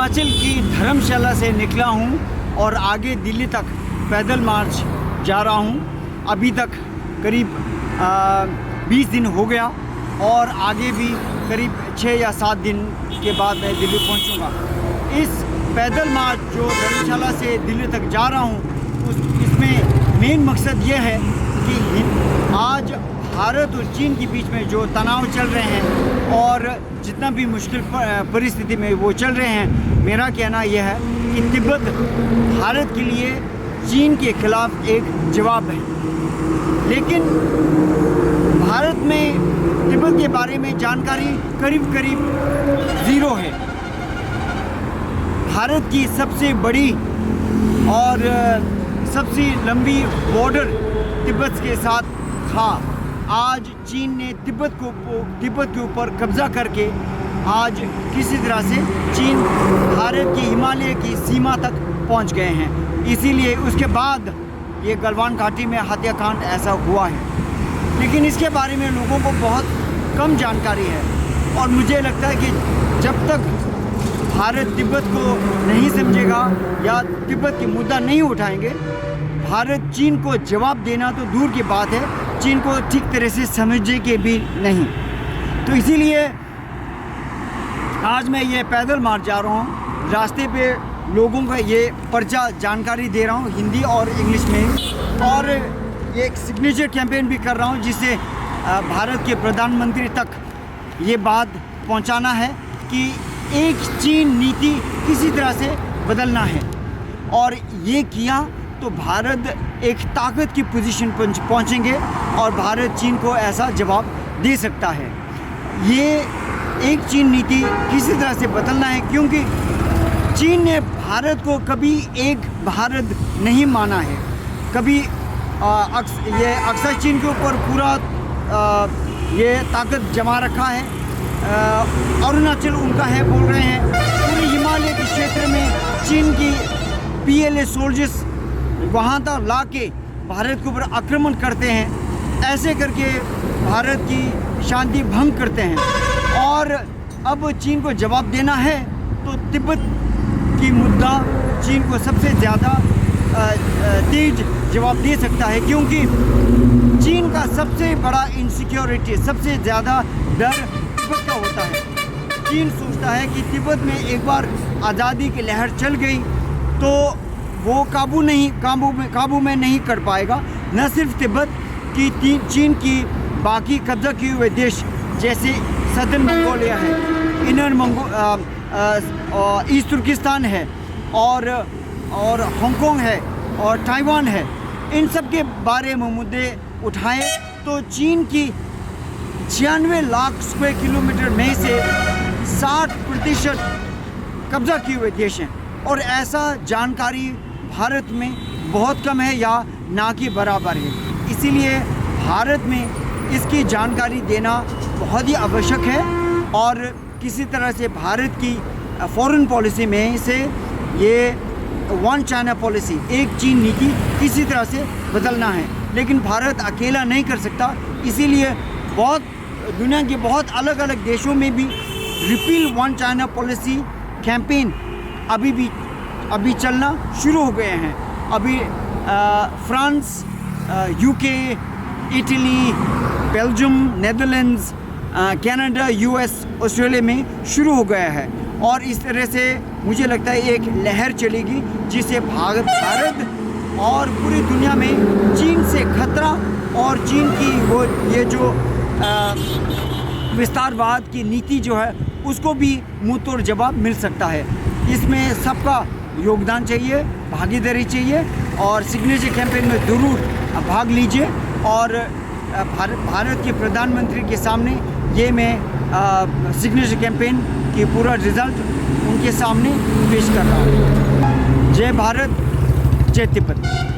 हिमाचल की धर्मशाला से निकला हूँ और आगे दिल्ली तक पैदल मार्च जा रहा हूँ। अभी तक करीब 20 दिन हो गया और आगे भी करीब 6 या 7 दिन के बाद मैं दिल्ली पहुँचूँगा। इस पैदल मार्च जो धर्मशाला से दिल्ली तक जा रहा हूँ इसमें मेन मकसद ये है कि आज भारत और चीन के बीच में जो तनाव चल रहे हैं और जितना भी मुश्किल परिस्थिति में वो चल रहे हैं, मेरा कहना यह है कि तिब्बत भारत के लिए चीन के खिलाफ एक जवाब है। लेकिन भारत में तिब्बत के बारे में जानकारी करीब करीब ज़ीरो है। भारत की सबसे बड़ी और सबसे लंबी बॉर्डर तिब्बत के साथ था। आज चीन ने तिब्बत के ऊपर कब्जा करके आज किसी तरह से चीन भारत की हिमालय की सीमा तक पहुंच गए हैं। इसीलिए उसके बाद ये गलवान घाटी में हत्याकांड ऐसा हुआ है। लेकिन इसके बारे में लोगों को बहुत कम जानकारी है और मुझे लगता है कि जब तक भारत तिब्बत को नहीं समझेगा या तिब्बत की मुद्दा नहीं उठाएंगे, भारत चीन को जवाब देना तो दूर की बात है, चीन को ठीक तरह से समझे के भी नहीं। तो इसीलिए आज मैं ये पैदल मार्च जा रहा हूँ। रास्ते पे लोगों को ये पर्चा जानकारी दे रहा हूँ हिंदी और इंग्लिश में, और एक सिग्नेचर कैंपेन भी कर रहा हूँ जिससे भारत के प्रधानमंत्री तक ये बात पहुँचाना है कि एक चीन नीति किसी तरह से बदलना है। और ये किया तो भारत एक ताकत की पोजीशन पहुंचेंगे और भारत चीन को ऐसा जवाब दे सकता है। ये एक चीन नीति किसी तरह से बदलना है, क्योंकि चीन ने भारत को कभी एक भारत नहीं माना है। कभी ये अक्सर चीन के ऊपर पूरा ये ताकत जमा रखा है। अरुणाचल उनका है बोल रहे हैं। पूरे हिमालय के क्षेत्र में चीन की PLA सोल्जर्स वहाँ तक ला के भारत के ऊपर आक्रमण करते हैं। ऐसे करके भारत की शांति भंग करते हैं और अब चीन को जवाब देना है तो तिब्बत की मुद्दा चीन को सबसे ज़्यादा तेज जवाब दे सकता है, क्योंकि चीन का सबसे बड़ा इनसिक्योरिटी, सबसे ज़्यादा डर तिब्बत का होता है। चीन सोचता है कि तिब्बत में एक बार आज़ादी की लहर चल गई तो वो काबू में नहीं कर पाएगा। न सिर्फ तिब्बत की, चीन की बाकी कब्जा किए हुए देश जैसे सदर्न मंगोलिया है, इनर ईस्ट तुर्किस्तान है और हांगकांग है और ताइवान है, इन सब के बारे में मुद्दे उठाएं तो चीन की 96 लाख स्क्वायर किलोमीटर में से 60% कब्जा किए हुए देश हैं और ऐसा जानकारी भारत में बहुत कम है या ना के बराबर है। इसीलिए भारत में इसकी जानकारी देना बहुत ही आवश्यक है और किसी तरह से भारत की फॉरेन पॉलिसी में से ये वन चाइना पॉलिसी, एक चीन नीति किसी तरह से बदलना है। लेकिन भारत अकेला नहीं कर सकता, इसीलिए दुनिया के बहुत अलग अलग देशों में भी repeal one China policy campaign अभी चलना शुरू हो गए हैं। अभी France, UK, Italy, Belgium, Netherlands, Canada, US, Australia में शुरू हो गया है और इस तरह से मुझे लगता है एक लहर चलेगी जिससे भारत और पूरी दुनिया में चीन से खतरा और चीन की वो ये जो विस्तारवाद की नीति जो है उसको भी मुंह तोड़ जवाब मिल सकता है। इसमें सबका योगदान चाहिए, भागीदारी चाहिए और सिग्नेचर कैंपेन में ज़रूर भाग लीजिए। और भारत के प्रधानमंत्री के सामने ये मैं सिग्नेचर कैंपेन की पूरा रिज़ल्ट उनके सामने पेश कर रहा हूँ। जय भारत, जय तिब्बत।